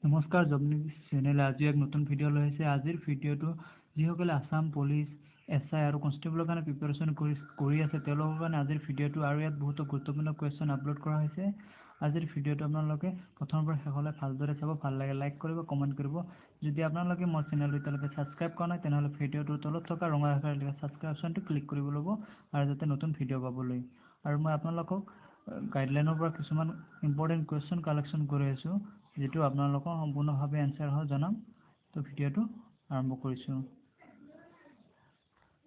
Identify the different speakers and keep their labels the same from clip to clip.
Speaker 1: নমস্কাৰ job news channel আজি এক নতুন ভিডিঅ' লৈ আহিছে। আজিৰ ভিডিঅ'টো যিসকলে আসাম পুলিচ SI আৰু কনষ্টেবলৰ কাৰণে প্ৰিপাৰেশ্যন কৰি আছে তেওঁলোকৰ কাৰণে আজিৰ ভিডিঅ'টো আৰু ইয়াত বহুতো গুৰুত্বপূৰ্ণ কুৱেশ্যন আপলোড কৰা হৈছে। আজিৰ ভিডিঅ'টো আপোনালোকে প্ৰথমৰ পৰা শেষলৈ ভালদৰে চাব, ভাল লাগে লাইক কৰিব, কমেণ্ট কৰিব। যদি আপোনালোকে মোৰ চেনেলটো এতিয়ালৈকে ছাবস্ক্ৰাইব কৰা নাই তেনেহ'লে ভিডিঅ'টোৰ তলত থকা ৰঙা আখৰেৰে লিখা ছাবস্ক্ৰাইব অপশ্যনটো ক্লিক কৰিব ল'ব আৰু যাতে নতুন ভিডিঅ' পাবলৈ। আৰু মই আপোনালোকক গাইডলাইনৰ পৰা কিছুমান ইম্পৰ্টেণ্ট কুৱেশ্যন কালেকশ্যন কৰি আছোঁ, যিটো আপোনালোকক সম্পূৰ্ণভাৱে এনচাৰ জনাম। তো ভিডিঅ'টো আৰম্ভ কৰিছোঁ।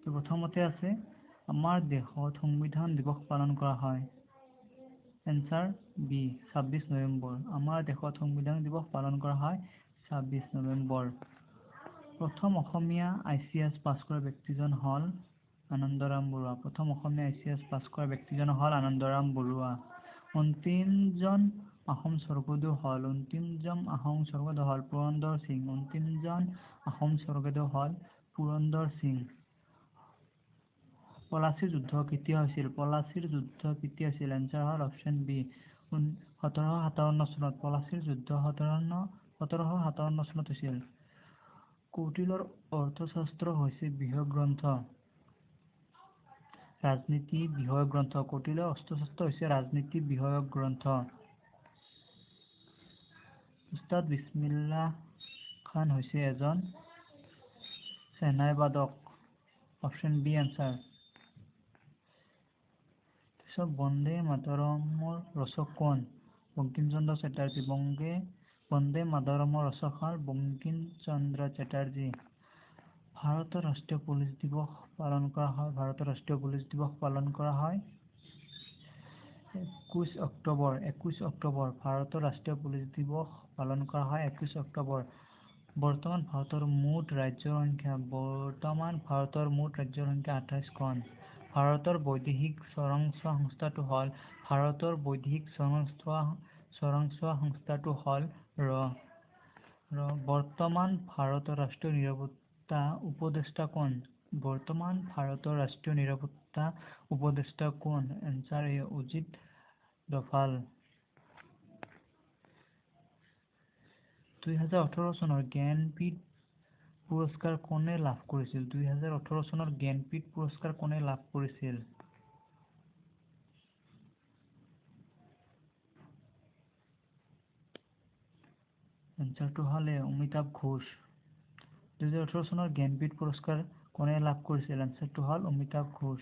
Speaker 1: তো প্ৰথমতে আছে, আমাৰ দেশত সংবিধান দিৱস পালন কৰা হয়। Answer B 26 November. আমাৰ দেশত সংবিধান দিৱস পালন কৰা হয় 26 নৱেম্বৰ। প্ৰথম অসমীয়া ICS পাছ কৰা ব্যক্তিজন হ'ল আনন্দৰাম বৰুৱা। প্ৰথম অসমীয়া ICS পাছ কৰা ব্যক্তিজন হ'ল আনন্দৰাম বৰুৱা। অন্তিমজন আহোম স্বৰ্গদেউ হ'ল পুৰন্দৰ সিং। অন্তিমজন আহোম স্বৰ্গদেউ হ'ল পুৰন্দৰ সিং। পলাচীৰ যুদ্ধ কেতিয়া হৈছিল? পলাচীৰ যুদ্ধ কেতিয়া হৈছিল? এনচাৰ হ'ল অপশ্যন বি 1757 চনত। পলাচীৰ যুদ্ধ 1757 চনত হৈছিল। কৌটিল্যৰ অৰ্থশাস্ত্ৰ হৈছে বৃহৎ গ্ৰন্থ। ৰাজনীতি বিষয়ক গ্ৰন্থ। কৌটিল্যৰ অৰ্থশাস্ত্ৰ হৈছে ৰাজনীতি বিষয়ক গ্ৰন্থ। উস্তাদ বিছমিল্লাহ খান হৈছে এজন চেহনাই বাদক। Option B answer. তাৰপিছত বন্দে মাতৰমৰ ৰচক কোন? বংকিম চন্দ্ৰ চেটাৰ্জী। বন্দে মাতৰমৰ ৰচক হ'ল বংকিম চন্দ্ৰ চেটাৰ্জী। ভাৰতৰ ৰাষ্ট্ৰীয় পুলিচ দিৱস পালন কৰা হয়। ভাৰতৰ ৰাষ্ট্ৰীয় পুলিচ দিৱস পালন কৰা হয় 21 অক্টোবৰ। 21 অক্টোবৰ। ভাৰতৰ ৰাষ্ট্ৰীয় পুলিচ দিৱস পালন কৰা হয় 21 অক্টোবৰ। বৰ্তমান ভাৰতৰ মুঠ ৰাজ্যৰ সংখ্যা 28 খন। ভাৰতৰ বৈদেশিক চোৰাংচোৱা সংস্থাটো হ'ল ৰ। বৰ্তমান ভাৰতৰ ৰাষ্ট্ৰীয় নিৰাপত্তা উপদেষ্টা কোন? বৰ্তমান ভাৰতৰ ৰাষ্ট্ৰীয় নিৰাপত্তা উপদেষ্টা কোন? এনচাৰ এ অজিত ডভাল। 2018 চনৰ জ্ঞানপীঠ পুৰস্কাৰ কোনে লাভ কৰিছিল? 2018 চনৰ জ্ঞানপীঠ পুৰস্কাৰ কোনে লাভ কৰিছিল? এনচাৰটো হ'ল অমিতাভ ঘোষ। 2018 চনৰ জ্ঞানপীঠ পুৰস্কাৰ কোনে লাভ কৰিছিল? এনচাৰটো হ'ল অমিতাভ ঘোষ।